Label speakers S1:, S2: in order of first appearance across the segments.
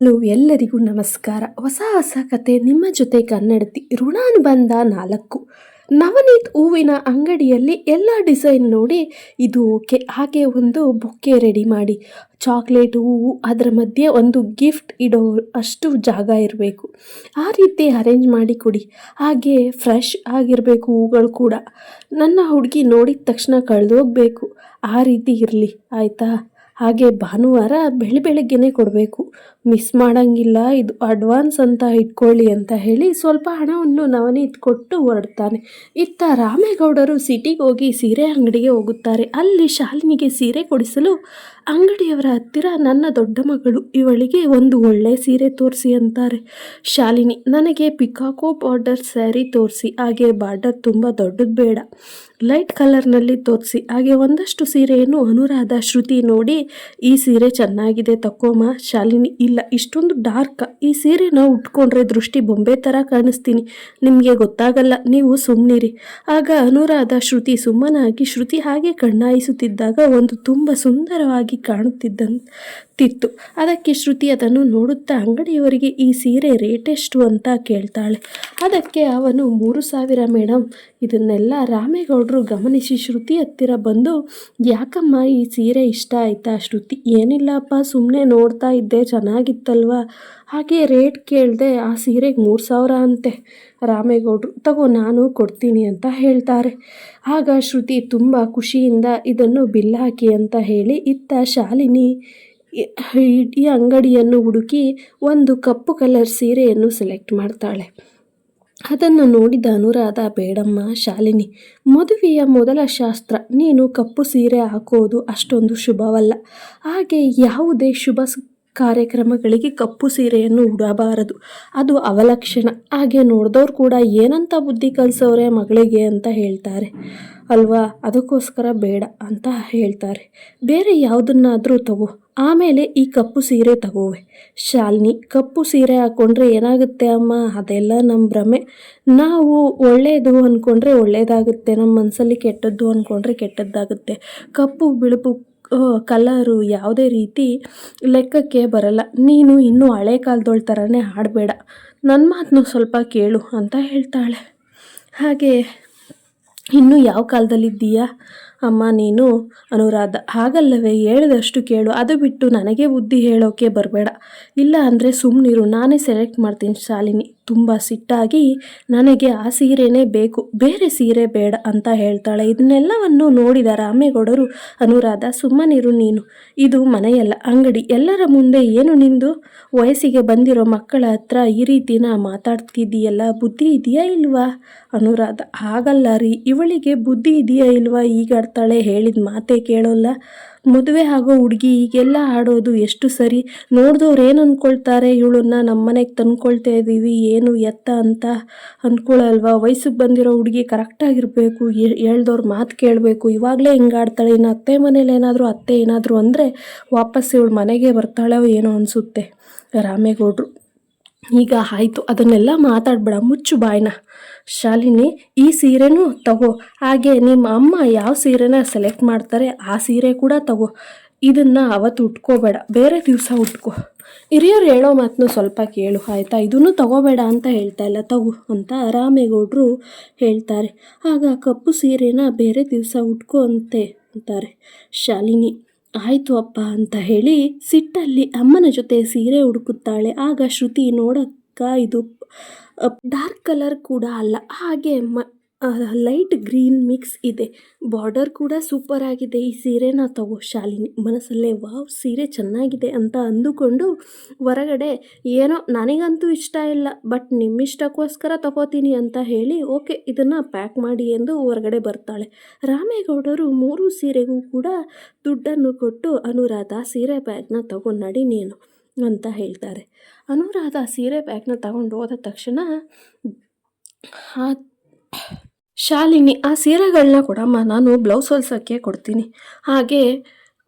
S1: Hello ಎಲ್ಲರಿಗೂ ನಮಸ್ಕಾರ. ಹೊಸ ಹೊಸ ಕತೆ ನಿಮ್ಮ ಜೊತೆ ಕನ್ನಡತಿ ಋಣಾನುಬಂಧ 4. ನವನೀತ್ ಹೂವಿನ ಅಂಗಡಿಯಲ್ಲಿ ಎಲ್ಲ ಡಿಸೈನ್ ನೋಡಿ ಇದು ಓಕೆ, ಹಾಗೆ ಒಂದು ಬೊಕ್ಕೆ ರೆಡಿ ಮಾಡಿ, ಚಾಕ್ಲೇಟ್ ಹೂವು, ಅದರ ಮಧ್ಯೆ ಒಂದು ಗಿಫ್ಟ್ ಇಡೋ ಅಷ್ಟು ಜಾಗ ಇರಬೇಕು. ಆ ರೀತಿ ಅರೇಂಜ್ ಮಾಡಿ ಕೊಡಿ. ಹಾಗೆ ಫ್ರೆಶ್ ಆಗಿರಬೇಕು ಹೂಗಳು ಕೂಡ. ನನ್ನ ಹುಡುಗಿ ನೋಡಿದ ತಕ್ಷಣ ಕಳೆದೋಗ್ಬೇಕು, ಆ ರೀತಿ ಇರಲಿ ಆಯಿತಾ. ಹಾಗೆ ಭಾನುವಾರ ಬೆಳಗ್ಗೆನೇ ಕೊಡಬೇಕು, ಮಿಸ್ ಮಾಡೋಂಗಿಲ್ಲ. ಇದು ಅಡ್ವಾನ್ಸ್ ಅಂತ ಇಟ್ಕೊಳ್ಳಿ ಅಂತ ಹೇಳಿ ಸ್ವಲ್ಪ ಹಣವನ್ನು ನವನೀತ್ ಕೊಟ್ಟು ಹೊರಡ್ತಾನೆ. ಇತ್ತ ರಾಮೇಗೌಡರು ಸಿಟಿಗೆ ಹೋಗಿ ಸೀರೆ ಅಂಗಡಿಗೆ ಹೋಗುತ್ತಾರೆ. ಅಲ್ಲಿ ಶಾಲಿನಿಗೆ ಸೀರೆ ಕೊಡಿಸಲು ಅಂಗಡಿಯವರ ಹತ್ತಿರ ನನ್ನ ದೊಡ್ಡ ಮಗಳು, ಇವಳಿಗೆ ಒಂದು ಒಳ್ಳೆ ಸೀರೆ ತೋರಿಸಿ ಅಂತಾರೆ. ಶಾಲಿನಿ, ನನಗೆ ಪಿಕಾಕೋ ಬಾರ್ಡರ್ ಸ್ಯಾರಿ ತೋರಿಸಿ, ಹಾಗೆ ಬಾರ್ಡರ್ ತುಂಬ ದೊಡ್ಡದು ಬೇಡ, ಲೈಟ್ ಕಲರ್ನಲ್ಲಿ ತೋರಿಸಿ. ಹಾಗೆ ಒಂದಷ್ಟು ಸೀರೆಯನ್ನು ಅನುರಾಧ, ಶ್ರುತಿ ನೋಡಿ ಈ ಸೀರೆ ಚೆನ್ನಾಗಿದೆ ತಕೋಮ. ಶಾಲಿನಿ, ಇಲ್ಲ ಇಷ್ಟೊಂದು ಡಾರ್ಕ್, ಈ ಸೀರೆನ ಉಟ್ಕೊಂಡ್ರೆ ದೃಷ್ಟಿ ಬೊಂಬೆ ಥರ ಕಾಣಿಸ್ತೀನಿ, ನಿಮಗೆ ಗೊತ್ತಾಗಲ್ಲ, ನೀವು ಸುಮ್ಮನಿರಿ. ಆಗ ಅನುರಾಧ, ಶ್ರುತಿ ಸುಮ್ಮನಾಗಿ. ಶ್ರುತಿ ಹಾಗೆ ಕಣ್ಣಾಯಿಸುತ್ತಿದ್ದಾಗ ಒಂದು ತುಂಬ ಸುಂದರವಾಗಿ ಕಾಣುತ್ತಿತ್ತು. ಅದಕ್ಕೆ ಶ್ರುತಿ ಅದನ್ನು ನೋಡುತ್ತಾ ಅಂಗಡಿಯವರಿಗೆ ಈ ಸೀರೆ ರೇಟ್ ಎಷ್ಟು ಅಂತ ಕೇಳ್ತಾಳೆ. ಅದಕ್ಕೆ ಅವನು 3,000 ಮೇಡಮ್. ಇದನ್ನೆಲ್ಲ ರಾಮೇಗೌಡರು ಗಮನಿಸಿ ಶ್ರುತಿ ಹತ್ತಿರ ಬಂದು, ಯಾಕಮ್ಮ ಈ ಸೀರೆ ಇಷ್ಟ ಆಯಿತಾ? ಶ್ರುತಿ, ಏನಿಲ್ಲಪ್ಪ, ಸುಮ್ಮನೆ ನೋಡ್ತಾ ಇದ್ದೆ, ಚೆನ್ನಾಗಿತ್ತಲ್ವ, ಹಾಗೆ ರೇಟ್ ಕೇಳಿದೆ. ಆ ಸೀರೆಗೆ 3,000 ಅಂತೆ. ರಾಮೇಗೌಡರು, ತಗೋ ನಾನು ಕೊಡ್ತೀನಿ ಅಂತ ಹೇಳ್ತಾರೆ. ಆಗ ಶ್ರುತಿ ತುಂಬ ಖುಷಿಯಿಂದ ಇದನ್ನು ಬಿಲ್ ಹಾಕಿ ಅಂತ ಹೇಳಿ, ಇತ್ತ ಶಾಲಿನಿ ಈ ಅಂಗಡಿಯನ್ನು ಹುಡುಕಿ ಒಂದು ಕಪ್ಪು ಕಲರ್ ಸೀರೆಯನ್ನು ಸೆಲೆಕ್ಟ್ ಮಾಡ್ತಾಳೆ. ಅದನ್ನು ನೋಡಿದ ಅನುರಾಧ, ಬೇಡಮ್ಮ ಶಾಲಿನಿ, ಮದುವೆಯ ಮೊದಲ ಶಾಸ್ತ್ರ, ನೀನು ಕಪ್ಪು ಸೀರೆ ಹಾಕೋದು ಅಷ್ಟೊಂದು ಶುಭವಲ್ಲ. ಹಾಗೆ ಯಾವುದೇ ಶುಭ ಕಾರ್ಯಕ್ರಮಗಳಿಗೆ ಕಪ್ಪು ಸೀರೆಯನ್ನು ಉಡಬಾರದು, ಅದು ಅವಲಕ್ಷಣ. ಹಾಗೆ ನೋಡಿದವ್ರು ಕೂಡ ಏನಂತ ಬುದ್ಧಿ ಕಲಿಸೋರೆ ಮಗಳಿಗೆ ಅಂತ ಹೇಳ್ತಾರೆ ಅಲ್ವಾ, ಅದಕ್ಕೋಸ್ಕರ ಬೇಡ ಅಂತ ಹೇಳ್ತಾರೆ. ಬೇರೆ ಯಾವುದನ್ನಾದರೂ ತಗೋ, ಆಮೇಲೆ ಈ ಕಪ್ಪು ಸೀರೆ ತಗೋವೆ. ಶಾಲಿನಿ, ಕಪ್ಪು ಸೀರೆ ಹಾಕ್ಕೊಂಡ್ರೆ ಏನಾಗುತ್ತೆ ಅಮ್ಮ? ಅದೆಲ್ಲ ನಮ್ಮ ಭ್ರಮೆ. ನಾವು ಒಳ್ಳೆಯದು ಅಂದ್ಕೊಂಡ್ರೆ ಒಳ್ಳೆಯದಾಗುತ್ತೆ, ನಮ್ಮ ಮನಸ್ಸಲ್ಲಿ ಕೆಟ್ಟದ್ದು ಅಂದ್ಕೊಂಡ್ರೆ ಕೆಟ್ಟದ್ದಾಗುತ್ತೆ. ಕಪ್ಪು ಬಿಳುಪು ಕಲರು ಯಾವುದೇ ರೀತಿ ಲೆಕ್ಕಕ್ಕೆ ಬರಲ್ಲ. ನೀನು ಇನ್ನೂ ಹಳೆ ಕಾಲದೋಳ ಥರನೇ ಆಡಬೇಡ, ನನ್ನ ಮಾತನ್ನು ಸ್ವಲ್ಪ ಕೇಳು ಅಂತ ಹೇಳ್ತಾಳೆ. ಹಾಗೆ, ಇನ್ನೂ ಯಾವ ಕಾಲದಲ್ಲಿದ್ದೀಯಾ ಅಮ್ಮ ನೀನು? ಅನುರಾಧ, ಹಾಗಲ್ಲವೇ, ಹೇಳಿದಷ್ಟು ಕೇಳು, ಅದು ಬಿಟ್ಟು ನನಗೆ ಬುದ್ಧಿ ಹೇಳೋಕ್ಕೆ ಬರಬೇಡ. ಇಲ್ಲ ಅಂದರೆ ಸುಮ್ಮನಿರು, ನಾನೇ ಸೆಲೆಕ್ಟ್ ಮಾಡ್ತೀನಿ. ಶಾಲಿನಿ ತುಂಬ ಸಿಟ್ಟಾಗಿ, ನನಗೆ ಆ ಸೀರೆನೇ ಬೇಕು, ಬೇರೆ ಸೀರೆ ಬೇಡ ಅಂತ ಹೇಳ್ತಾಳೆ. ಇದನ್ನೆಲ್ಲವನ್ನು ನೋಡಿದ ರಾಮೇಗೌಡರು, ಅನುರಾಧ ಸುಮ್ಮನಿರು ನೀನು, ಇದು ಮನೆಯಲ್ಲ ಅಂಗಡಿ, ಎಲ್ಲರ ಮುಂದೆ ಏನು ನಿಂದು? ವಯಸ್ಸಿಗೆ ಬಂದಿರೋ ಮಕ್ಕಳ ಹತ್ರ ಈ ರೀತಿನ ಮಾತಾಡ್ತಿದ್ದೀಯಲ್ಲ, ಬುದ್ಧಿ ಇದೆಯಾ ಇಲ್ವಾ? ಅನುರಾಧ, ಹಾಗಲ್ಲ ರೀ, ಇವಳಿಗೆ ಬುದ್ಧಿ ಇದೆಯಾ ಇಲ್ವಾ, ಈಗಾಡ್ತಾಳೆ, ಹೇಳಿದ ಮಾತೇ ಕೇಳೋಲ್ಲ. ಮದುವೆ ಆಗೋ ಹುಡುಗಿ ಈಗೆಲ್ಲ ಆಡೋದು ಎಷ್ಟು ಸರಿ? ನೋಡಿದವ್ರು ಏನು ಅಂದ್ಕೊಳ್ತಾರೆ? ಇವಳನ್ನ ನಮ್ಮ ಮನೆಗೆ ತಂದ್ಕೊಳ್ತಾ ಇದ್ದೀವಿ, ಏನು ಎತ್ತ ಅಂತ ಅಂದ್ಕೊಳ್ಳಲ್ವಾ? ವಯಸ್ಸಿಗೆ ಬಂದಿರೋ ಹುಡುಗಿ ಕರೆಕ್ಟಾಗಿರಬೇಕು, ಹೇಳ್ದವ್ರ ಮಾತು ಕೇಳಬೇಕು. ಇವಾಗಲೇ ಹಿಂಗಾಡ್ತಾಳೆ, ಇನ್ನು ಅತ್ತೆ ಮನೇಲಿ ಅತ್ತೆ ಏನಾದರೂ ಅಂದರೆ ವಾಪಸ್ ಇವಳು ಮನೆಗೆ ಬರ್ತಾಳೋ ಏನೋ ಅನಿಸುತ್ತೆ. ರಾಮೇಗೌಡರು, ಈಗ ಆಯಿತು, ಅದನ್ನೆಲ್ಲ ಮಾತಾಡಬೇಡ, ಮುಚ್ಚು ಬಾಯ್ನ. ಶಾಲಿನಿ, ಈ ಸೀರೆನೂ ತಗೋ, ಹಾಗೆ ನಿಮ್ಮ ಅಮ್ಮ ಯಾವ ಸೀರೆನ ಸೆಲೆಕ್ಟ್ ಮಾಡ್ತಾರೆ ಆ ಸೀರೆ ಕೂಡ ತಗೋ. ಇದನ್ನು ಅವತ್ತು ಉಟ್ಕೋಬೇಡ, ಬೇರೆ ದಿವಸ ಉಟ್ಕೋ. ಹಿರಿಯರು ಹೇಳೋ ಮಾತನ್ನು ಸ್ವಲ್ಪ ಕೇಳು ಆಯಿತಾ, ಇದನ್ನು ತಗೋಬೇಡ ಅಂತ ಹೇಳ್ತಾ ಇಲ್ಲ, ತಗೋ ಅಂತ ರಾಮೇಗೌಡರು ಹೇಳ್ತಾರೆ. ಆಗ ಕಪ್ಪು ಸೀರೆನ ಬೇರೆ ದಿವಸ ಉಟ್ಕೋ ಅಂತಾರೆ. ಶಾಲಿನಿ, ಆಯಿತು ಅಪ್ಪ ಅಂತ ಹೇಳಿ ಸಿಟ್ಟಲ್ಲಿ ಅಮ್ಮನ ಜೊತೆ ಸೀರೆ ಹುಡುಕುತ್ತಾಳೆ. ಆಗ ಶ್ರುತಿ, ನೋಡಕ್ಕ ಇದು ಡಾರ್ಕ್ ಕಲರ್ ಕೂಡ ಅಲ್ಲ, ಹಾಗೆ ಲೈಟ್ ಗ್ರೀನ್ ಮಿಕ್ಸ್ ಇದೆ, ಬಾರ್ಡರ್ ಕೂಡ ಸೂಪರ್ ಆಗಿದೆ, ಈ ಸೀರೆನ ತಗೋ. ಶಾಲಿನಿ ಮನಸ್ಸಲ್ಲೇ, ವಾವ್ ಸೀರೆ ಚೆನ್ನಾಗಿದೆ ಅಂತ ಅಂದುಕೊಂಡು ಹೊರಗಡೆ, ಏನೋ ನನಗಂತೂ ಇಷ್ಟ ಇಲ್ಲ, ಬಟ್ ನಿಮ್ಮಿಷ್ಟಕ್ಕೋಸ್ಕರ ತಗೋತೀನಿ ಅಂತ ಹೇಳಿ, ಓಕೆ ಇದನ್ನು ಪ್ಯಾಕ್ ಮಾಡಿ ಎಂದು ಹೊರಗಡೆ ಬರ್ತಾಳೆ. ರಾಮೇಗೌಡರು 3 ಸೀರೆಗೂ ಕೂಡ ದುಡ್ಡನ್ನು ಕೊಟ್ಟು, ಅನುರಾಧ ಸೀರೆ ಬ್ಯಾಗ್ನ ತಗೊಂಡು ನಡಿ ನೀನು ಅಂತ ಹೇಳ್ತಾರೆ. ಅನುರಾಧ ಸೀರೆ ಬ್ಯಾಗ್ನ ತಗೊಂಡು ಹೋದ ತಕ್ಷಣ, ಶಾಲಿನಿ, ಆ ಸೀರೆಗಳನ್ನ ಕೊಡಮ್ಮ, ನಾನು ಬ್ಲೌಸ್ ಹೊಲ್ಸೋಕ್ಕೆ ಕೊಡ್ತೀನಿ, ಹಾಗೆ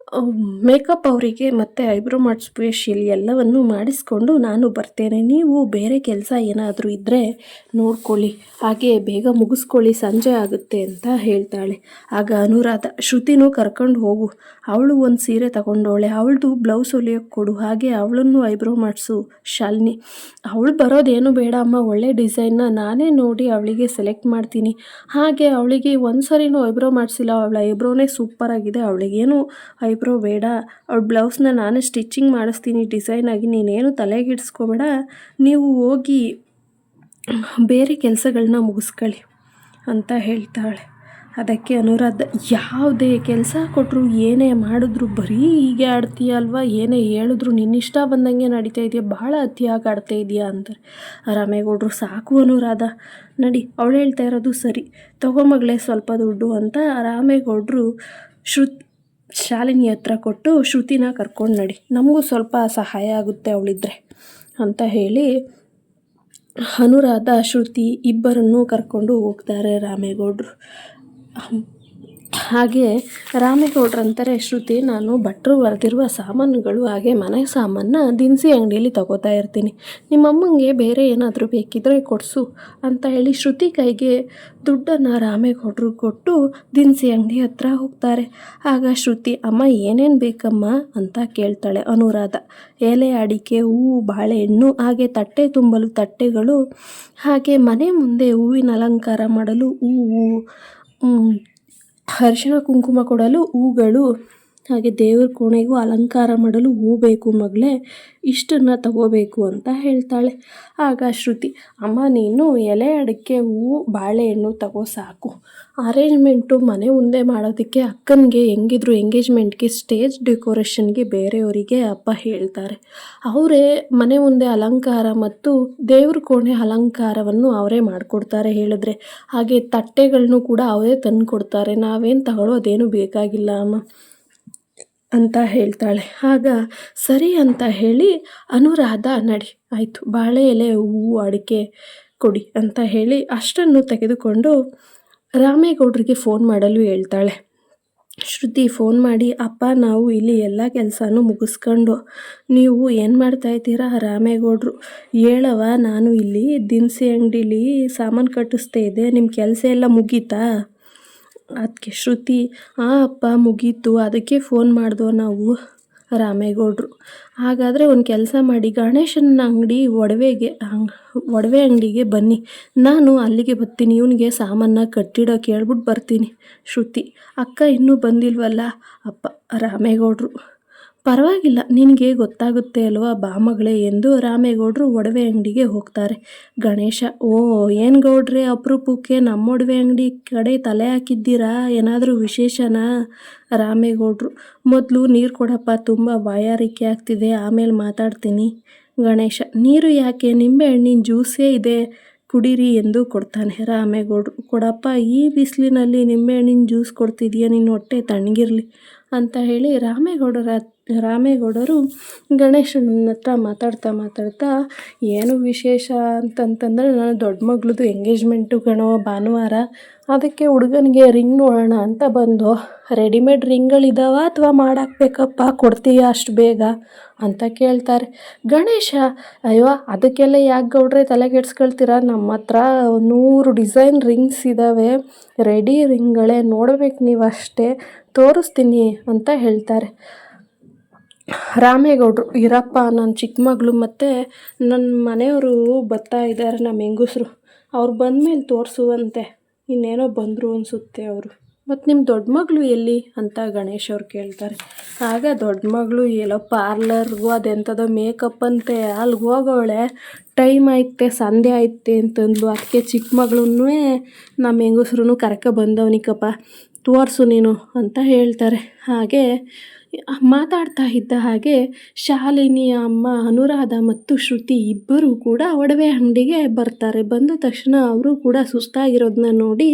S1: ಮೇಕಪ್ ಅವರಿಗೆ ಮತ್ತು ಐಬ್ರೋ ಮಾಡಿಸ್ ಫೇಶಿಯಲ್ ಎಲ್ಲವನ್ನು ಮಾಡಿಸ್ಕೊಂಡು ನಾನು ಬರ್ತೇನೆ. ನೀವು ಬೇರೆ ಕೆಲಸ ಏನಾದರೂ ಇದ್ದರೆ ನೋಡ್ಕೊಳ್ಳಿ, ಹಾಗೆ ಬೇಗ ಮುಗಿಸ್ಕೊಳ್ಳಿ, ಸಂಜೆ ಆಗುತ್ತೆ ಅಂತ ಹೇಳ್ತಾಳೆ. ಆಗ ಅನುರಾಧ, ಶ್ರುತಿನೂ ಕರ್ಕೊಂಡು ಹೋಗು, ಅವಳು ಒಂದು ಸೀರೆ ತಗೊಂಡವಳೆ, ಅವಳದು ಬ್ಲೌಸ್ ಹೊಲಿಯೋಕ್ಕೆ ಕೊಡು, ಹಾಗೆ ಅವಳನ್ನು ಐಬ್ರೋ ಮಾಡಿಸು ಶಾಲಿನಿ. ಅವಳು ಬರೋದೇನು ಬೇಡ ಅಮ್ಮ, ಒಳ್ಳೆ ಡಿಸೈನ್ನ ನಾನೇ ನೋಡಿ ಅವಳಿಗೆ ಸೆಲೆಕ್ಟ್ ಮಾಡ್ತೀನಿ. ಹಾಗೆ ಅವಳಿಗೆ ಒಂದು ಸರಿನೂ ಐಬ್ರೋ ಮಾಡಿಸಿಲ್ಲ, ಅವಳ ಐಬ್ರೋನೇ ಸೂಪರಾಗಿದೆ, ಅವಳಿಗೇನು ಐಬ್ರೋ ಬೇಡ, ಅವಳ ಬ್ಲೌಸ್ನ ನಾನೇ ಸ್ಟಿಚಿಂಗ್ ಮಾಡಿಸ್ತೀನಿ ಡಿಸೈನಾಗಿ, ನೀನೇನು ತಲೆಗಿಡಿಸ್ಕೋಬೇಡ, ನೀವು ಹೋಗಿ ಬೇರೆ ಕೆಲಸಗಳನ್ನ ಮುಗಿಸ್ಕೊಳ್ಳಿ ಅಂತ ಹೇಳ್ತಾಳೆ. ಅದಕ್ಕೆ ಅನುರಾಧ, ಯಾವುದೇ ಕೆಲಸ ಕೊಟ್ಟರು ಏನೇ ಮಾಡಿದ್ರು ಬರೀ ಹೀಗೆ ಆಡ್ತೀಯ ಅಲ್ವಾ, ಏನೇ ಹೇಳಿದ್ರು ನಿನ್ನಿಷ್ಟ ಬಂದಂಗೆ ನಡೀತಾ ಇದೆಯಾ, ಭಾಳ ಅತಿಯಾಗಿ ಆಡ್ತಾ ಇದೆಯಾ ಅಂತಾರೆ. ರಾಮೇಗೌಡರು, ಸಾಕು ಅನುರಾಧ, ನಡಿ, ಅವಳು ಹೇಳ್ತಾ ಇರೋದು ಸರಿ, ತಗೊಂಬಗಳೇ ಸ್ವಲ್ಪ ದುಡ್ಡು ಅಂತ ರಾಮೇಗೌಡರು ಶಾಲಿನಿ ಹತ್ರ ಕೊಟ್ಟು, ಶ್ರುತಿನ ಕರ್ಕೊಂಡು ನಡಿ, ನಮಗೂ ಸ್ವಲ್ಪ ಸಹಾಯ ಆಗುತ್ತೆ ಅವಳಿದ್ರೆ ಅಂತ ಹೇಳಿ ಅನುರಾಧ ಶ್ರುತಿ ಇಬ್ಬರನ್ನೂ ಕರ್ಕೊಂಡು ಹೋಗ್ತಾರೆ ರಾಮೇಗೌಡರು. ಹಾಗೆ ರಾಮೇಗೌಡ್ರಂತಾರೆ, ಶ್ರುತಿ, ನಾನು ಭಟ್ರು ಬರೆದಿರುವ ಸಾಮಾನುಗಳು ಹಾಗೆ ಮನೆ ಸಾಮಾನ ದಿನಸಿ ಅಂಗಡಿಯಲ್ಲಿ ತಗೋತಾ ಇರ್ತೀನಿ, ನಿಮ್ಮಮ್ಮಂಗೆ ಬೇರೆ ಏನಾದರೂ ಬೇಕಿದ್ದರೆ ಕೊಡಿಸು ಅಂತ ಹೇಳಿ ಶ್ರುತಿ ಕೈಗೆ ದುಡ್ಡನ್ನು ರಾಮೇಗೌಡರು ಕೊಟ್ಟು ದಿನಸಿ ಅಂಗಡಿ ಹತ್ರ ಹೋಗ್ತಾರೆ. ಆಗ ಶ್ರುತಿ, ಅಮ್ಮ ಏನೇನು ಬೇಕಮ್ಮ ಅಂತ ಕೇಳ್ತಾಳೆ. ಅನುರಾಧ, ಎಲೆ ಅಡಿಕೆ, ಹೂವು, ಬಾಳೆಹಣ್ಣು, ಹಾಗೆ ತಟ್ಟೆ ತುಂಬಲು ತಟ್ಟೆಗಳು, ಹಾಗೆ ಮನೆ ಮುಂದೆ ಹೂವಿನ ಅಲಂಕಾರ ಮಾಡಲು ಹೂವು, ಅರಿಶಿಣ ಕುಂಕುಮ ಕೊಡಲು ಹೂಗಳು, ಹಾಗೆ ದೇವ್ರ ಕೋಣೆಗೂ ಅಲಂಕಾರ ಮಾಡಲು ಹೂ ಬೇಕು ಮಗಳೇ, ಇಷ್ಟನ್ನು ತಗೋಬೇಕು ಅಂತ ಹೇಳ್ತಾಳೆ. ಆಗ ಶ್ರುತಿ, ಅಮ್ಮ ನೀನು ಎಲೆ ಅಡಿಕೆ, ಹೂವು, ಬಾಳೆಹಣ್ಣು ತಗೋ ಸಾಕು, ಅರೇಂಜ್ಮೆಂಟು ಮನೆ ಮುಂದೆ ಮಾಡೋದಕ್ಕೆ ಅಕ್ಕನಿಗೆ ಹೆಂಗಿದ್ರು ಎಂಗೇಜ್ಮೆಂಟ್ಗೆ ಸ್ಟೇಜ್ ಡೆಕೋರೇಷನ್ಗೆ ಬೇರೆಯವರಿಗೆ ಅಪ್ಪ ಹೇಳ್ತಾರೆ, ಅವರೇ ಮನೆ ಮುಂದೆ ಅಲಂಕಾರ ಮತ್ತು ದೇವ್ರ ಕೋಣೆ ಅಲಂಕಾರವನ್ನು ಅವರೇ ಮಾಡಿಕೊಡ್ತಾರೆ ಹೇಳಿದ್ರೆ, ಹಾಗೆ ತಟ್ಟೆಗಳನ್ನು ಕೂಡ ಅವರೇ ತಂದು ಕೊಡ್ತಾರೆ, ನಾವೇನು ತಗೊಳ್ಳೋದೇನು ಬೇಕಾಗಿಲ್ಲ ಅಮ್ಮ ಅಂತ ಹೇಳ್ತಾಳೆ. ಆಗ ಸರಿ ಅಂತ ಹೇಳಿ ಅನುರಾಧ, ನಡಿ ಆಯಿತು, ಬಾಳೆ ಎಲೆ, ಹೂವು, ಅಡಿಕೆ ಕೊಡಿ ಅಂತ ಹೇಳಿ ಅಷ್ಟನ್ನು ತೆಗೆದುಕೊಂಡು ರಾಮೇಗೌಡರಿಗೆ ಫೋನ್ ಮಾಡಲು ಹೇಳ್ತಾಳೆ. ಶ್ರುತಿ ಫೋನ್ ಮಾಡಿ, ಅಪ್ಪ ನಾವು ಇಲ್ಲಿ ಎಲ್ಲ ಕೆಲಸನೂ ಮುಗಿಸ್ಕೊಂಡು, ನೀವು ಏನು ಮಾಡ್ತಾಯಿದ್ದೀರಾ? ರಾಮೇಗೌಡರು, ಹೇಳವ, ನಾನು ಇಲ್ಲಿ ದಿನಸಿ ಅಂಗಡೀಲಿ ಸಾಮಾನು ಕಟ್ಟಿಸ್ತಾ ಇದ್ದೆ, ನಿಮ್ಮ ಕೆಲಸ ಎಲ್ಲ ಮುಗೀತಾ? ಅದಕ್ಕೆ ಶ್ರುತಿ, ಅಪ್ಪ ಮುಗೀತು, ಅದಕ್ಕೆ ಫೋನ್ ಮಾಡಿದೋ ನಾವು. ರಾಮೇಗೌಡರು, ಹಾಗಾದರೆ ಒಂದು ಕೆಲಸ ಮಾಡಿ, ಗಣೇಶನ ಅಂಗಡಿ ಒಡವೆ ಅಂಗಡಿಗೆ ಬನ್ನಿ, ನಾನು ಅಲ್ಲಿಗೆ ಬರ್ತೀನಿ, ಇವನಿಗೆ ಸಾಮಾನ ಕಟ್ಟಿಡೋಕೆ ಹೇಳ್ಬಿಟ್ಟು ಬರ್ತೀನಿ. ಶ್ರುತಿ, ಅಕ್ಕ ಇನ್ನೂ ಬಂದಿಲ್ವಲ್ಲ? ಅಪ್ಪ ರಾಮೇಗೌಡರು, ಪರವಾಗಿಲ್ಲ, ನಿನಗೆ ಗೊತ್ತಾಗುತ್ತೆ ಅಲ್ವಾ ಬಾ ಮಗಳೇ ಎಂದು ರಾಮೇಗೌಡರು ಒಡವೆ ಅಂಗಡಿಗೆ ಹೋಗ್ತಾರೆ. ಗಣೇಶ, ಓ ಏನು ಗೌಡ್ರೆ, ಅಪರೂಪಕ್ಕೆ ನಮ್ಮ ಒಡವೆ ಅಂಗಡಿ ಕಡೆ ತಲೆ ಹಾಕಿದ್ದೀರಾ, ಏನಾದರೂ ವಿಶೇಷನಾ? ರಾಮೇಗೌಡರು, ಮೊದಲು ನೀರು ಕೊಡಪ್ಪ, ತುಂಬ ಬಾಯಾರಿಕೆ ಆಗ್ತಿದೆ, ಆಮೇಲೆ ಮಾತಾಡ್ತೀನಿ. ಗಣೇಶ, ನೀರು ಯಾಕೆ, ನಿಂಬೆಹಣ್ಣಿನ ಜ್ಯೂಸೇ ಇದೆ, ಕುಡೀರಿ ಎಂದು ಕೊಡ್ತಾನೆ. ರಾಮೇಗೌಡರು, ಕೊಡಪ್ಪ, ಈ ಬಿಸಿಲಿನಲ್ಲಿ ನಿಂಬೆಹಣ್ಣಿನ ಜ್ಯೂಸ್ ಕೊಡ್ತಿದೀಯ, ನಿನ್ನ ಹೊಟ್ಟೆ ತಣ್ಣಗಿರಲಿ ಅಂತ ಹೇಳಿ ರಾಮೇಗೌಡರು ಗಣೇಶನ ಹತ್ರ ಮಾತಾಡ್ತಾ ಏನು ವಿಶೇಷ ಅಂತಂತಂದರೆ, ನಾನು ದೊಡ್ಡ ಮಗಳದು ಎಂಗೇಜ್ಮೆಂಟು ಕಣೋ ಭಾನುವಾರ, ಅದಕ್ಕೆ ಹುಡುಗನಿಗೆ ರಿಂಗ್ ನೋಡೋಣ ಅಂತ ಬಂದು, ರೆಡಿಮೇಡ್ ರಿಂಗ್ಗಳಿದ್ದಾವ ಅಥವಾ ಮಾಡಾಕ್ಬೇಕಪ್ಪ, ಕೊಡ್ತೀಯಾ ಅಷ್ಟು ಬೇಗ ಅಂತ ಕೇಳ್ತಾರೆ. ಗಣೇಶ, ಅಯ್ಯೋ ಅದಕ್ಕೆಲ್ಲ ಯಾಕೆ ಗೌಡ್ರೆ ತಲೆಗೆಡ್ಸ್ಕೊಳ್ತೀರಾ, ನಮ್ಮ ಹತ್ರ 100 ಡಿಸೈನ್ ರಿಂಗ್ಸ್ ಇದ್ದಾವೆ, ರೆಡಿ ರಿಂಗ್ಗಳೇ, ನೋಡ್ಬೇಕು ನೀವು ಅಷ್ಟೇ, ತೋರಿಸ್ತೀನಿ ಅಂತ ಹೇಳ್ತಾರೆ. ರಾಮೇಗೌಡರು, ಇರಪ್ಪ, ನನ್ನ ಚಿಕ್ಕ ಮಗಳು ಮತ್ತು ನನ್ನ ಮನೆಯವರು ಬರ್ತಾ ಇದ್ದಾರೆ, ನಮ್ಮ ಹೆಂಗಸರು, ಅವ್ರು ಬಂದಮೇಲೆ ತೋರಿಸುವಂತೆ, ಇನ್ನೇನೋ ಬಂದರು ಅನಿಸುತ್ತೆ ಅವರು. ಮತ್ತು ನಿಮ್ಮ ದೊಡ್ಡ ಮಗಳು ಎಲ್ಲಿ ಅಂತ ಗಣೇಶ್ ಅವ್ರು ಕೇಳ್ತಾರೆ. ಆಗ ದೊಡ್ಡ ಮಗಳು ಎಲ್ಲೋ ಪಾರ್ಲರ್ಗೂ ಅದೆಂಥದೋ ಮೇಕಪ್ ಅಂತೆ, ಅಲ್ಲಿಗೆ ಹೋಗವಳೆ, ಟೈಮ್ ಐತೆ, ಸಂಧೆ ಐತೆ ಅಂತಂದ್ಲು. ಅದಕ್ಕೆ ಚಿಕ್ಕ ಮಗಳನ್ನೂ ನಮ್ಮ ಹೆಂಗಸ್ರೂ ಬಂದವನಿಕಪ್ಪ, ತೋರಿಸು ನೀನು ಅಂತ ಹೇಳ್ತಾರೆ. ಹಾಗೆ ಮಾತಾಡ್ತಾ ಇದ್ದ ಹಾಗೆ ಶಾಲಿನಿಯ ಅಮ್ಮ ಅನುರಾಧ ಮತ್ತು ಶ್ರುತಿ ಇಬ್ಬರೂ ಕೂಡ ಒಡವೆ ಅಂಗಡಿಗೆ ಬರ್ತಾರೆ. ಬಂದ ತಕ್ಷಣ ಅವರು ಕೂಡ ಸುಸ್ತಾಗಿರೋದನ್ನ ನೋಡಿ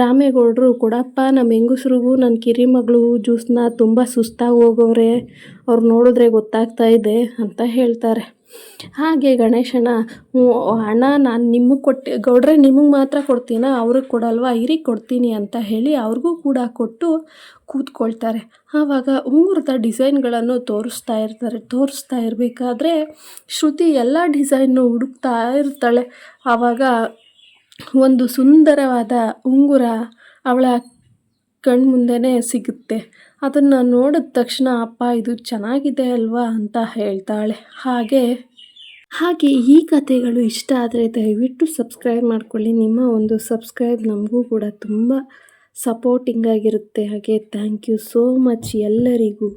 S1: ರಾಮೇಗೌಡರು, ಕೊಡಪ್ಪ ನಮ್ಮ ಹೆಂಗಸ್ರಿಗೂ ನನ್ನ ಕಿರಿಮಗಳು ಜ್ಯೂಸನ್ನ, ತುಂಬ ಸುಸ್ತಾಗಿ ಹೋಗವ್ರೆ, ಅವ್ರು ನೋಡಿದ್ರೆ ಗೊತ್ತಾಗ್ತಾ ಇದೆ ಅಂತ ಹೇಳ್ತಾರೆ. ಹಾಗೆ ಗಣೇಶನ ಅಣ್ಣ ನಾನು ನಿಮಗೆ ಕೊಟ್ಟು ಗೌಡ್ರೆ ನಿಮಗೆ ಮಾತ್ರ ಕೊಡ್ತೀನಾ ಅವ್ರಿಗೆ ಕೊಡಲ್ವಾ ಇರಿಗೆ ಕೊಡ್ತೀನಿ ಅಂತ ಹೇಳಿ ಅವ್ರಿಗೂ ಕೂಡ ಕೊಟ್ಟು ಕೂತ್ಕೊಳ್ತಾರೆ. ಆವಾಗ ಉಂಗುರದ ಡಿಸೈನ್ಗಳನ್ನು ತೋರಿಸ್ತಾ ಇರಬೇಕಾದ್ರೆ ಶ್ರುತಿ ಎಲ್ಲ ಡಿಸೈನ್ನು ಹುಡುಕ್ತಾ ಇರ್ತಾಳೆ. ಆವಾಗ ಒಂದು ಸುಂದರವಾದ ಉಂಗುರ ಅವಳ ಕಣ್ಮುಂದೆನೇ ಸಿಗುತ್ತೆ. ಅದನ್ನು ನೋಡಿದ ತಕ್ಷಣ ಅಪ್ಪ ಇದು ಚೆನ್ನಾಗಿದೆ ಅಲ್ವಾ ಅಂತ ಹೇಳ್ತಾಳೆ. ಹಾಗೆ ಈ ಕಥೆಗಳು ಇಷ್ಟ ಆದರೆ ದಯವಿಟ್ಟು ಸಬ್ಸ್ಕ್ರೈಬ್ ಮಾಡ್ಕೊಳ್ಳಿ. ನಿಮ್ಮ ಒಂದು ಸಬ್ಸ್ಕ್ರೈಬ್ ನಮಗೂ ಕೂಡ ತುಂಬ ಸಪೋರ್ಟಿಂಗ್ ಆಗಿರುತ್ತೆ. ಹಾಗೆ ಥ್ಯಾಂಕ್ ಯು ಸೋ ಮಚ್ ಎಲ್ಲರಿಗೂ.